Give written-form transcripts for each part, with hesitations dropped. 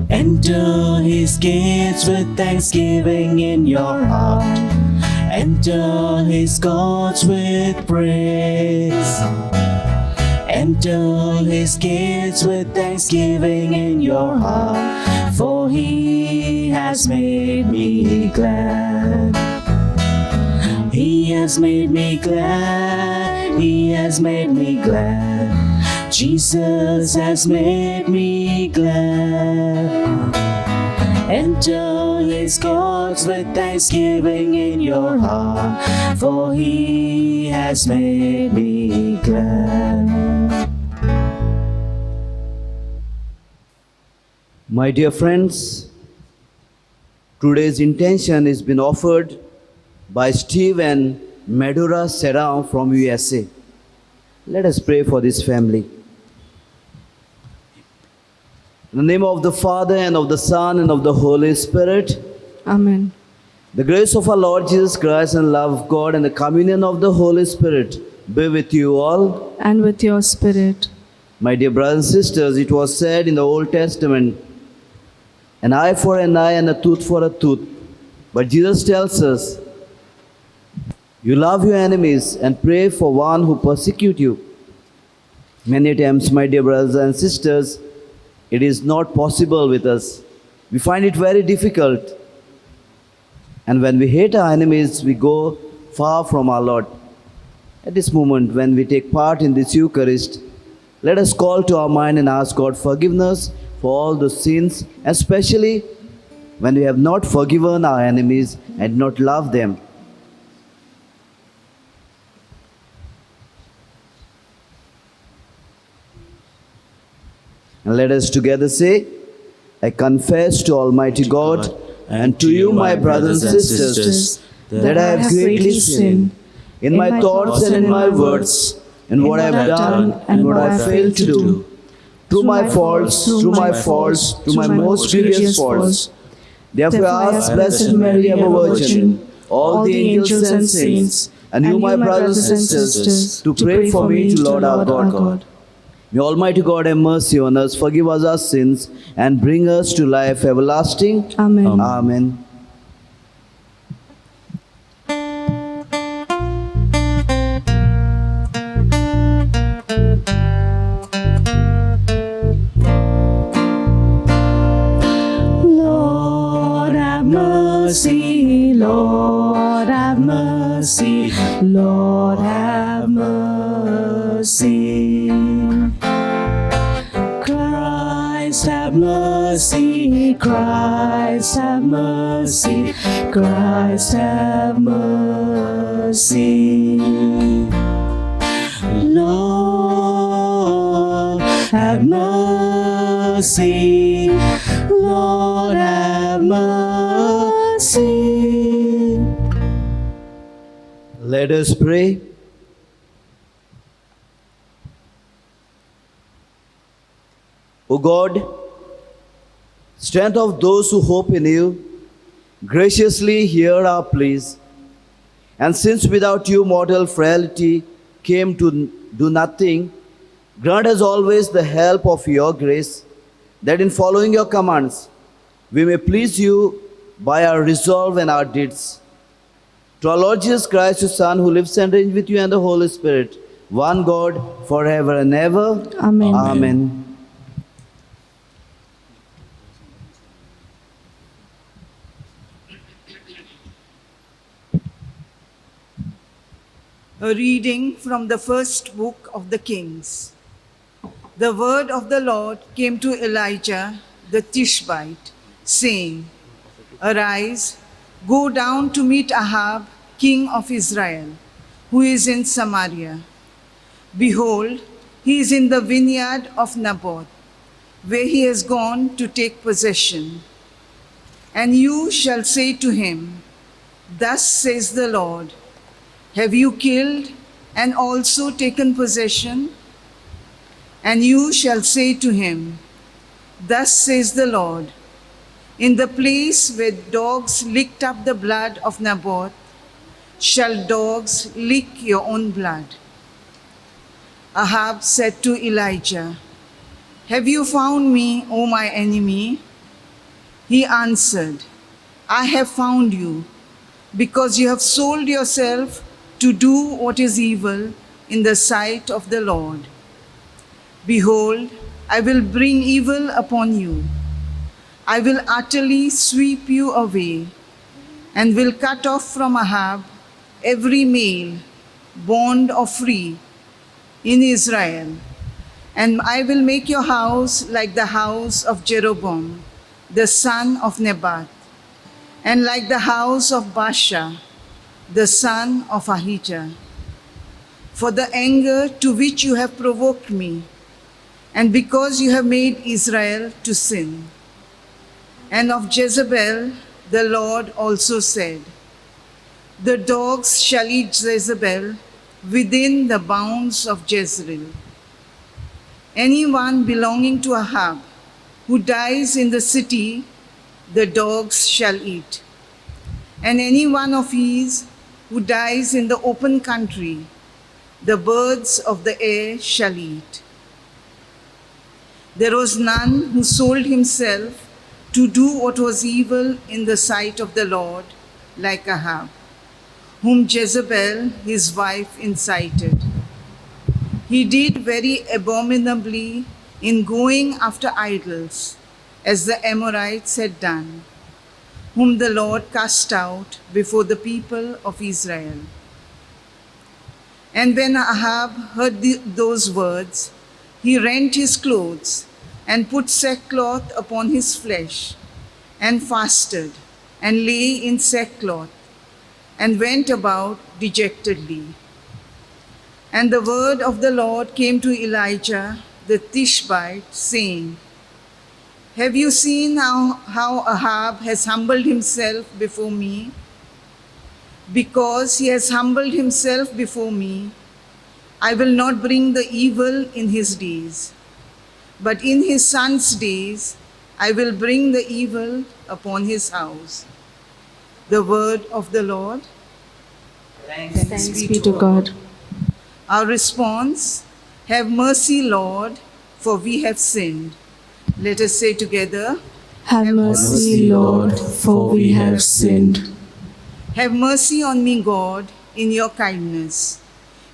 Enter his gates with thanksgiving in your heart. Enter his courts with praise. Enter his gates with thanksgiving in your heart, for he has made me glad. He has made me glad. He has made me glad. Jesus has made me glad. Enter his courts with thanksgiving in your heart, for he has made me glad. My dear friends, today's intention has been offered by Steve and Medora Serra from USA. Let us pray for this family. In the name of the Father, and of the Son, and of the Holy Spirit. Amen. The grace of our Lord Jesus Christ and love of God and the communion of the Holy Spirit be with you all. And with your spirit. My dear brothers and sisters, it was said in the Old Testament, an eye for an eye and a tooth for a tooth. But Jesus tells us, you love your enemies and pray for one who persecute you. Many times, my dear brothers and sisters, it is not possible with us. We find it very difficult. And when we hate our enemies, we go far from our Lord. At this moment, when we take part in this Eucharist, let us call to our mind and ask God forgiveness for all the sins, especially when we have not forgiven our enemies and not loved them. And let us together say, I confess to Almighty God and to you, my brothers and sisters, that I have greatly sinned in my thoughts and in my words, in what I have done and what I have failed to do. Through my faults, through my most grievous faults. Therefore I ask Blessed Mary, ever Virgin, all the angels and saints, and you, my brothers and sisters, to pray for me to Lord our God. May Almighty God have mercy on us, forgive us our sins, and bring us to life everlasting. Amen. Amen. Lord have mercy, Lord have mercy, Lord have mercy. Christ have mercy, Christ have mercy, Christ have mercy. Lord have mercy, Lord have mercy. Let us pray. O God, strength of those who hope in you, graciously hear our pleas. And since without you mortal frailty came to do nothing, grant us always the help of your grace, that in following your commands we may please you by our resolve and our deeds. To our Lord Jesus Christ, your Son, who lives and reigns with you and the Holy Spirit, one God, forever and ever. Amen. Amen. A reading from the first book of the Kings. The word of the Lord came to Elijah the Tishbite, saying, Arise, go down to meet Ahab, king of Israel, who is in Samaria. Behold, he is in the vineyard of Naboth, where he has gone to take possession. And you shall say to him, Thus says the Lord, Have you killed and also taken possession? And you shall say to him, Thus says the Lord, In the place where dogs licked up the blood of Naboth, shall dogs lick your own blood. Ahab said to Elijah, Have you found me, O my enemy? He answered, I have found you, because you have sold yourself to do what is evil in the sight of the Lord. Behold, I will bring evil upon you. I will utterly sweep you away, and will cut off from Ahab every male, bond or free, in Israel. And I will make your house like the house of Jeroboam, the son of Nebat, and like the house of Baasha, the son of Ahijah. For the anger to which you have provoked me, and because you have made Israel to sin. And of Jezebel the Lord also said, the dogs shall eat Jezebel within the bounds of Jezreel. Anyone belonging to Ahab who dies in the city, the dogs shall eat. And any one of his who dies in the open country, the birds of the air shall eat. There was none who sold himself to do what was evil in the sight of the Lord, like Ahab, whom Jezebel his wife incited. He did very abominably in going after idols, as the Amorites had done, whom the Lord cast out before the people of Israel. And when Ahab heard those words, he rent his clothes and put sackcloth upon his flesh, and fasted, and lay in sackcloth, and went about dejectedly. And the word of the Lord came to Elijah the Tishbite, saying, Have you seen how Ahab has humbled himself before me? Because he has humbled himself before me, I will not bring the evil in his days, but in his son's days I will bring the evil upon his house. The word of the Lord. Thanks be to God. Our response, have mercy, Lord, for we have sinned. Let us say together, Have mercy, Lord, for we have sinned. have mercy on me, God, in your kindness.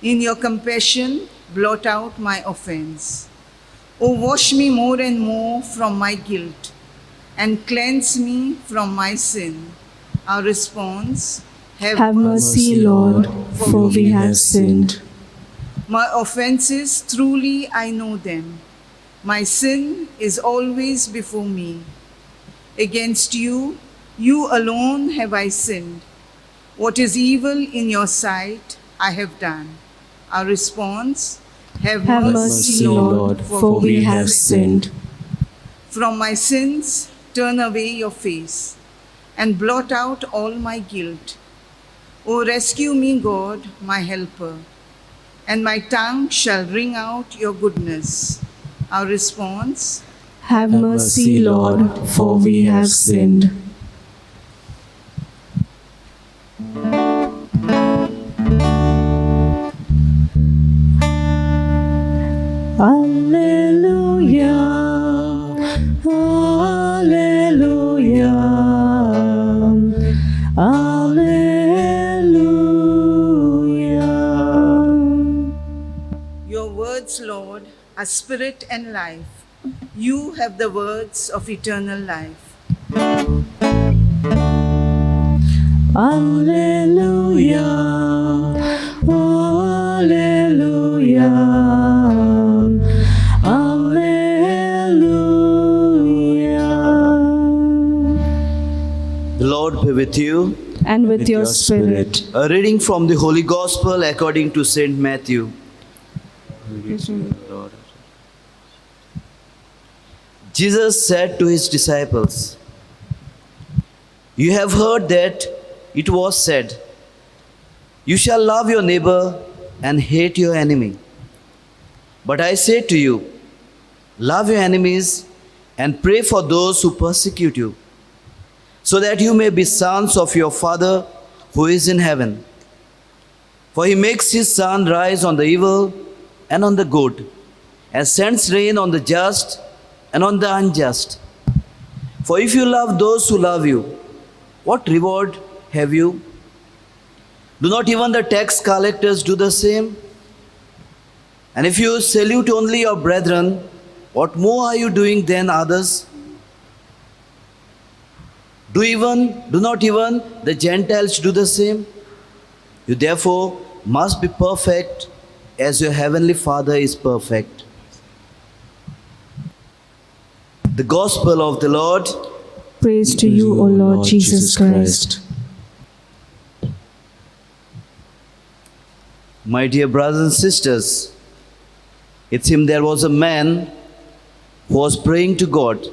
In your compassion, blot out my offense. O wash me more and more from my guilt, and cleanse me from my sin. Our response, Have mercy, Lord, for we have sinned. My offenses, truly I know them. My sin is always before me. Against you, you alone have I sinned. What is evil in your sight, I have done. Our response, have mercy, Lord, for we have sinned. From my sins, turn away your face, and blot out all my guilt. O rescue me, God, my helper, and my tongue shall ring out your goodness. Our response, Have mercy, Lord, for we have sinned. Alleluia, Alleluia, Alleluia. your words, Lord, are spirit and life. You have the words of eternal life. Alleluia, Alleluia, Alleluia. The Lord be with you. And with your spirit. A reading from the Holy Gospel according to Saint Matthew. Jesus said to his disciples, You have heard that it was said, You shall love your neighbor and hate your enemy. But I say to you, love your enemies and pray for those who persecute you, so that you may be sons of your Father who is in heaven. For he makes his sun rise on the evil and on the good, and sends rain on the just and on the unjust. For if you love those who love you, what reward have you? Do not even the tax collectors do the same? And if you salute only your brethren, what more are you doing than others? Do not even the Gentiles do the same? You therefore must be perfect as your heavenly Father is perfect. The Gospel of the Lord. Praise to you, O Lord Jesus Christ. My dear brothers and sisters, it seemed there was a man who was praying to God.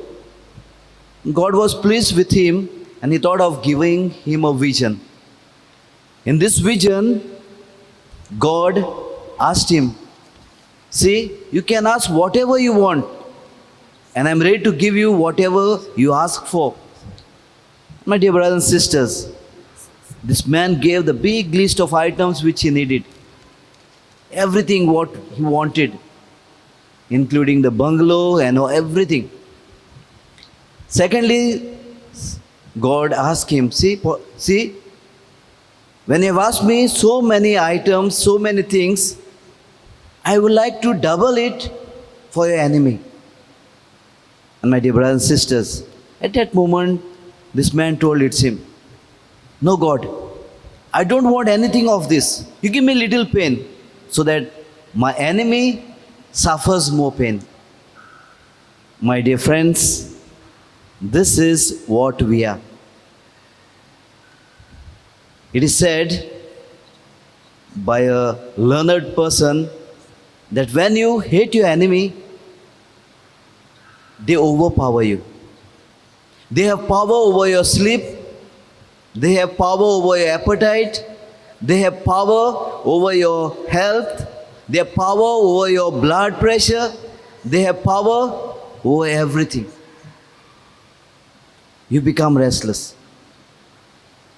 God was pleased with him and he thought of giving him a vision. In this vision, God asked him, "See, you can ask whatever you want, and I'm ready to give you whatever you ask for." My dear brothers and sisters, this man gave the big list of items which he needed. Everything what he wanted, including the bungalow and everything. Secondly, God asked him, see, when you've asked me so many items, so many things, I would like to double it for your enemy. And my dear brothers and sisters, at that moment, this man told him, "No, God, I don't want anything of this. You give me little pain so that my enemy suffers more pain." My dear friends, this is what we are. It is said by a learned person that when you hate your enemy, they overpower you. They have power over your sleep. They have power over your appetite. They have power over your health. They have power over your blood pressure. They have power over everything. You become restless.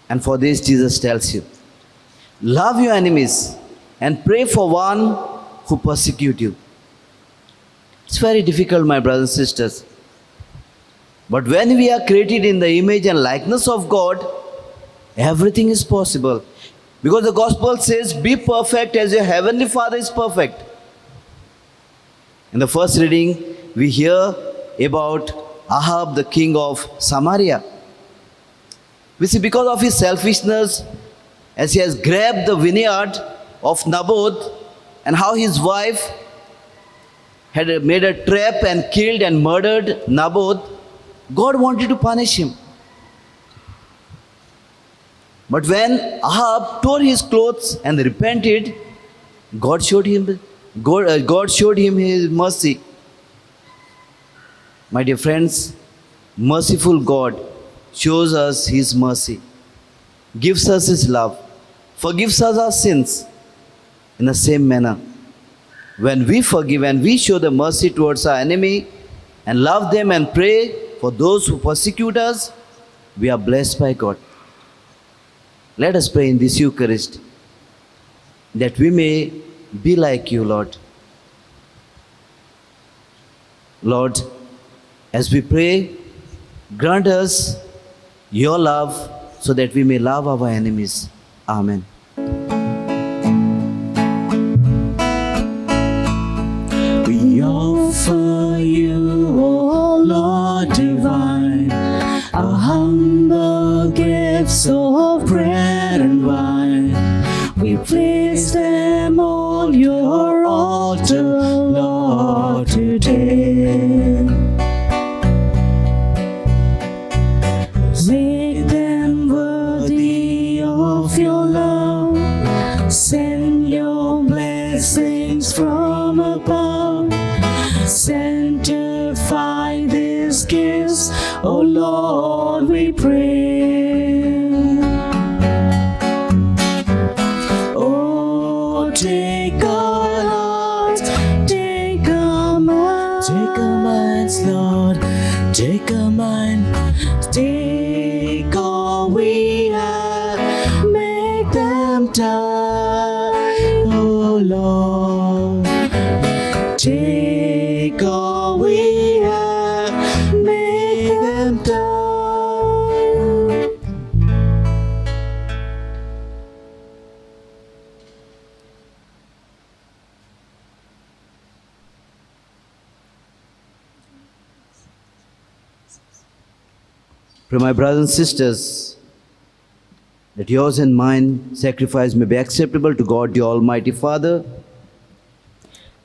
And for this, Jesus tells you, love your enemies and pray for one who persecute you. It's very difficult, my brothers and sisters. But when we are created in the image and likeness of God, everything is possible. Because the gospel says, be perfect as your heavenly Father is perfect. In the first reading, we hear about Ahab, the king of Samaria. We see because of his selfishness, as he has grabbed the vineyard of Naboth, and how his wife had made a trap and killed and murdered Naboth, God wanted to punish him. But when Ahab tore his clothes and repented, God showed him his mercy. My dear friends, merciful God shows us his mercy, gives us his love, forgives us our sins in the same manner. When we forgive and we show the mercy towards our enemy and love them and pray for those who persecute us, we are blessed by God. Let us pray in this Eucharist that we may be like you, Lord. Lord, as we pray, grant us your love so that we may love our enemies. Amen. We offer you, O Lord divine, our humble gifts of bread and wine. We place them on your altar, Lord, today. Make them worthy of your love. Send your blessings from above. Sanctify these gifts, O Lord, we pray. Oh, take our hearts, take our minds, Lord, take our mind, take all we have, make them die, oh Lord. Take all we have. Pray, my brothers and sisters, that yours and mine sacrifice may be acceptable to God, the Almighty Father.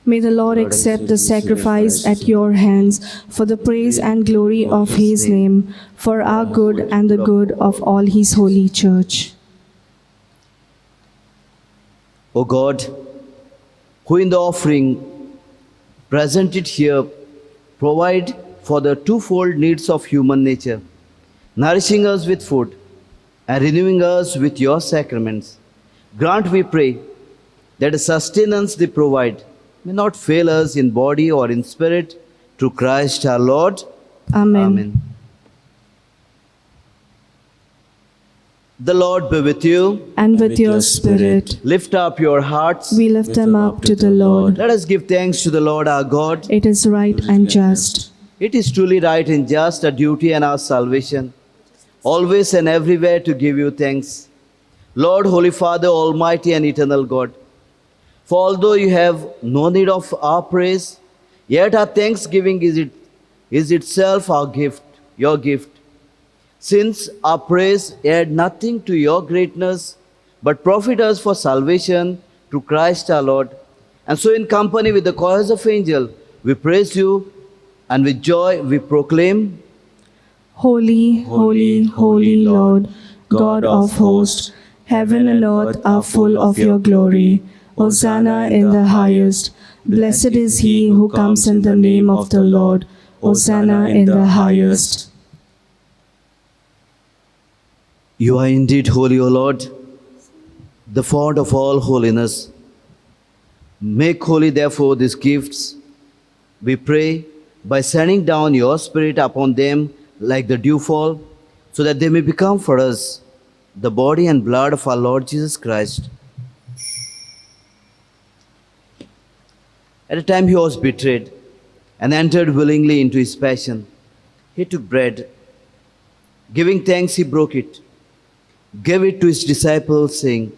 May the Lord accept the sacrifice at your hands for the praise and glory of his name, for our good and the good of all his holy church. O God, who in the offering presented here provide for the twofold needs of human nature, nourishing us with food and renewing us with your sacraments, grant, we pray, that the sustenance they provide may not fail us in body or in spirit, through Christ our Lord. Amen. Amen. The Lord be with you. And with your spirit, Lift up your hearts. we lift them up to the Lord. Let us give thanks to the Lord our God. It is right and just. It is truly right and just, our duty and our salvation, always and everywhere to give you thanks. Lord, Holy Father, Almighty and eternal God, for although you have no need of our praise, yet our thanksgiving is itself our gift, your gift. Since our praise add nothing to your greatness, but profit us for salvation through Christ our Lord. And so in company with the choirs of angels, we praise you, and with joy we proclaim, Holy, holy, holy Lord, God of hosts, heaven and earth are full of your glory. Hosanna in the highest. Blessed is he who comes in the name of the Lord. Hosanna in the highest. You are indeed holy, O Lord, the fount of all holiness. Make holy, therefore, these gifts, we pray, by sending down your Spirit upon them like the dewfall, so that they may become for us the body and blood of our Lord Jesus Christ. At the time he was betrayed and entered willingly into his passion, he took bread. Giving thanks, he broke it, gave it to his disciples, saying,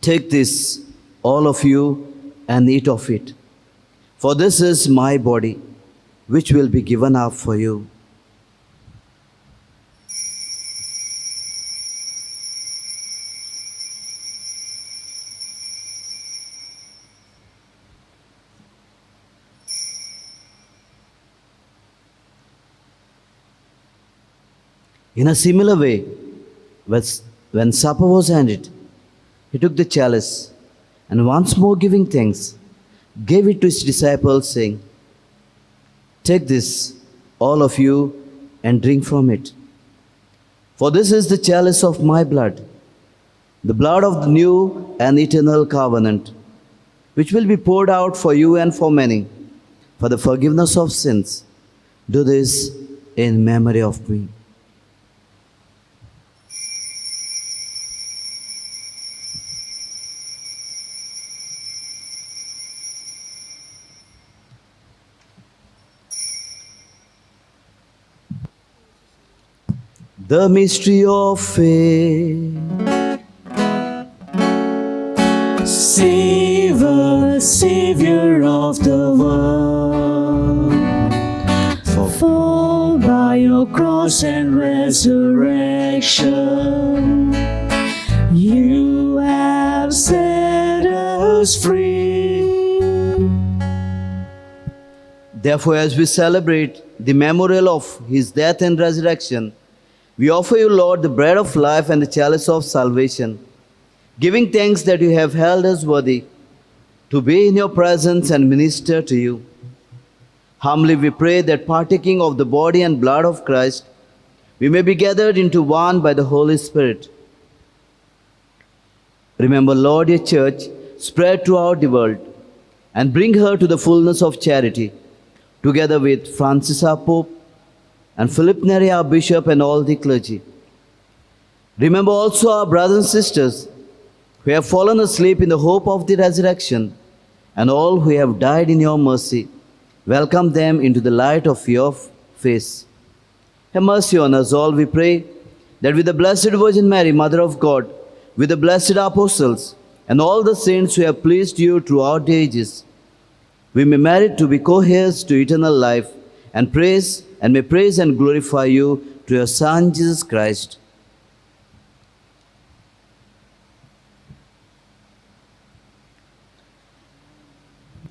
"Take this, all of you, and eat of it. For this is my body, which will be given up for you." In a similar way, when supper was ended, he took the chalice and once more giving thanks, gave it to his disciples, saying, "Take this, all of you, and drink from it. For this is the chalice of my blood, the blood of the new and eternal covenant, which will be poured out for you and for many, for the forgiveness of sins. Do this in memory of me." The mystery of faith. Save us, Savior of the world, for by your cross and resurrection, you have set us free. Therefore, as we celebrate the memorial of his death and resurrection, we offer you, Lord, the bread of life and the chalice of salvation, giving thanks that you have held us worthy to be in your presence and minister to you. Humbly we pray that partaking of the body and blood of Christ, we may be gathered into one by the Holy Spirit. Remember, Lord, your church spread throughout the world, and bring her to the fullness of charity, together with Francis our Pope, and Philip Neri our Bishop, and all the clergy. Remember also our brothers and sisters who have fallen asleep in the hope of the resurrection, and all who have died in your mercy. Welcome them into the light of your face. Have mercy on us all, we pray, that with the Blessed Virgin Mary, Mother of God, with the blessed apostles, and all the saints who have pleased you throughout the ages, we may merit to be co-heirs to eternal life, and may praise and glorify you through your Son, Jesus Christ.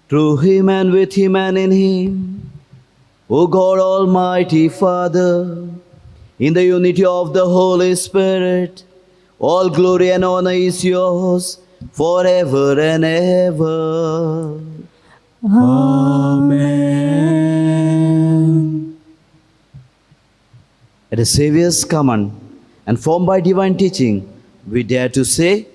Through him and with him and in him, O God Almighty Father, in the unity of the Holy Spirit, all glory and honor is yours forever and ever. Amen. At the Saviour's command and formed by divine teaching, we dare to say,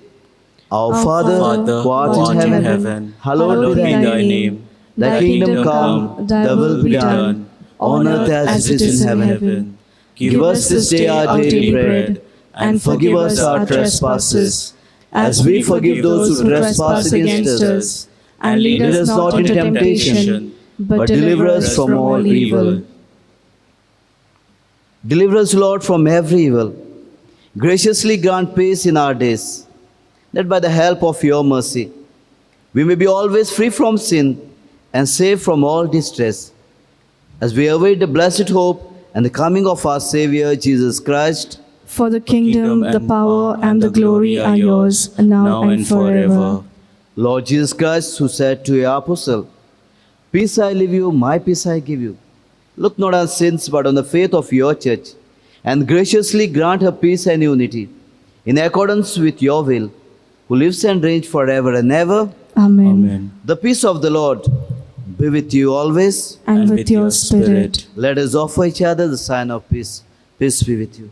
Our Father, Father, who art in heaven, hallowed be thy name. Thy kingdom come, thy will be done, on earth as it is in heaven. Give us this day our daily bread, and forgive us our trespasses, as we forgive those who trespass against us. And lead us not into temptation, but deliver us from all evil. Deliver us, Lord, from every evil. Graciously grant peace in our days, that by the help of your mercy, we may be always free from sin and safe from all distress, as we await the blessed hope and the coming of our Savior, Jesus Christ. For the kingdom, the power, and the glory are yours, now and forever. Lord Jesus Christ, who said to your apostle, Peace I leave you, my peace I give you. Look not on sins, but on the faith of your church, and graciously grant her peace and unity, in accordance with your will, who lives and reigns forever and ever. Amen. Amen. The peace of the Lord be with you always. And with your spirit. Let us offer each other the sign of peace. Peace be with you.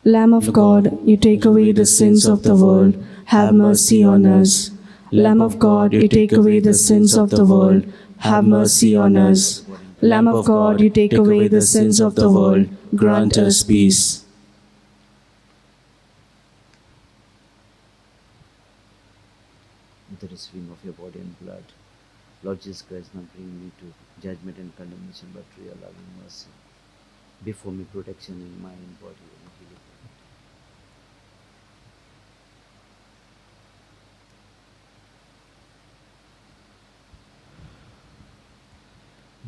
Lamb of God, you take away the sins of the world, have mercy on us. Lamb of God, you take away the sins of the world, have mercy on us. Lamb of God, you take away the sins of the world, grant us peace. The receiving of your body and blood, Lord Jesus Christ, not bring me to judgment and condemnation, but to your loving mercy. Before me, protection in mind, body, and healing.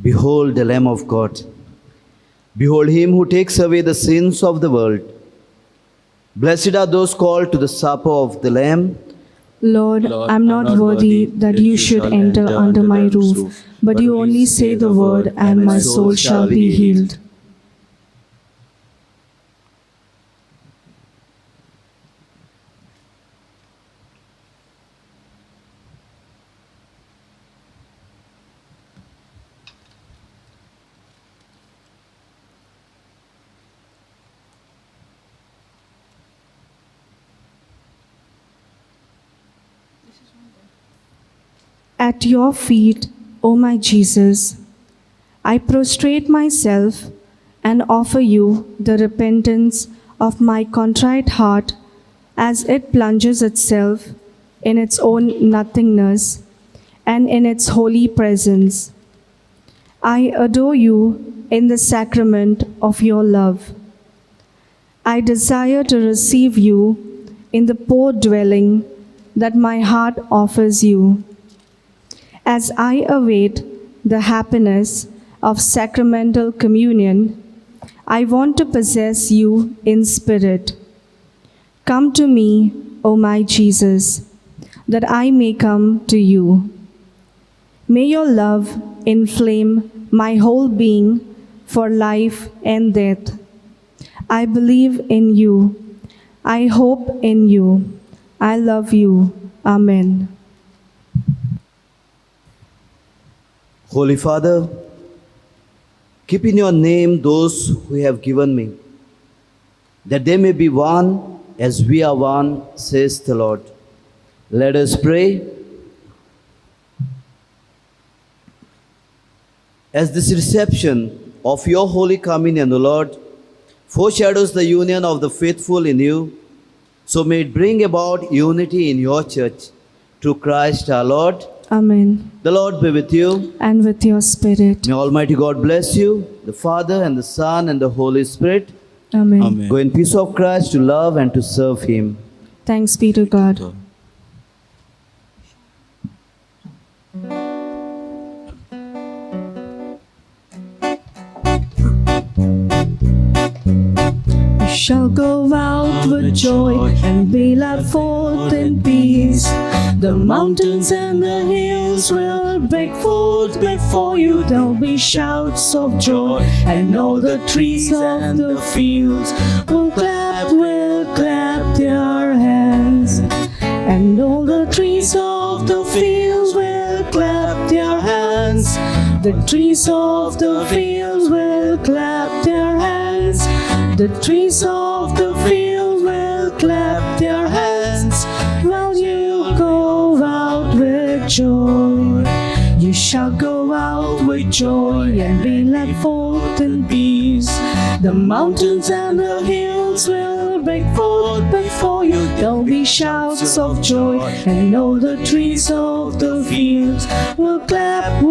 Behold the Lamb of God. Behold him who takes away the sins of the world. Blessed are those called to the supper of the Lamb. Lord, I am not worthy that you should enter under my roof, but you only say the word, and my soul shall be healed. At your feet, O my Jesus, I prostrate myself and offer you the repentance of my contrite heart as it plunges itself in its own nothingness and in its holy presence. I adore you in the sacrament of your love. I desire to receive you in the poor dwelling that my heart offers you. As I await the happiness of sacramental communion, I want to possess you in spirit. Come to me, O my Jesus, that I may come to you. May your love inflame my whole being for life and death. I believe in you. I hope in you. I love you. Amen. Holy Father, keep in your name those who have given me, that they may be one as we are one, says the Lord. Let us pray. As this reception of your Holy Communion, O Lord, foreshadows the union of the faithful in you, so may it bring about unity in your church. Through Christ our Lord. Amen. The Lord be with you. And with your spirit. May Almighty God bless you, the Father and the Son and the Holy Spirit. Amen. Amen. Go in peace of Christ to love and to serve Him. Thanks be to God. shall go out with joy and be led forth in peace. The mountains and the hills will break forth before you. There'll be shouts of joy, and all the trees of the fields will clap their hands. And all the trees of the fields will clap their hands. The trees of the fields will clap their hands. The trees of the field will clap their hands while you go out with joy. You shall go out with joy and be led forth in peace. The mountains and the hills will break forth before you. There'll be shouts of joy, and all the trees of the fields will clap